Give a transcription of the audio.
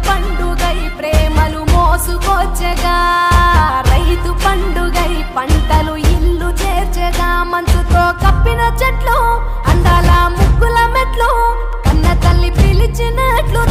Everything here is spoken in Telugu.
పండుగై ప్రేమలు మోసుకొచ్చగా రైతు పండుగై పంటలు ఇల్లు చేర్చగా మంచుతో కప్పిన చెట్లు అందాల ముగ్గుల మెట్లు కన్న తల్లి పిలిచినట్లు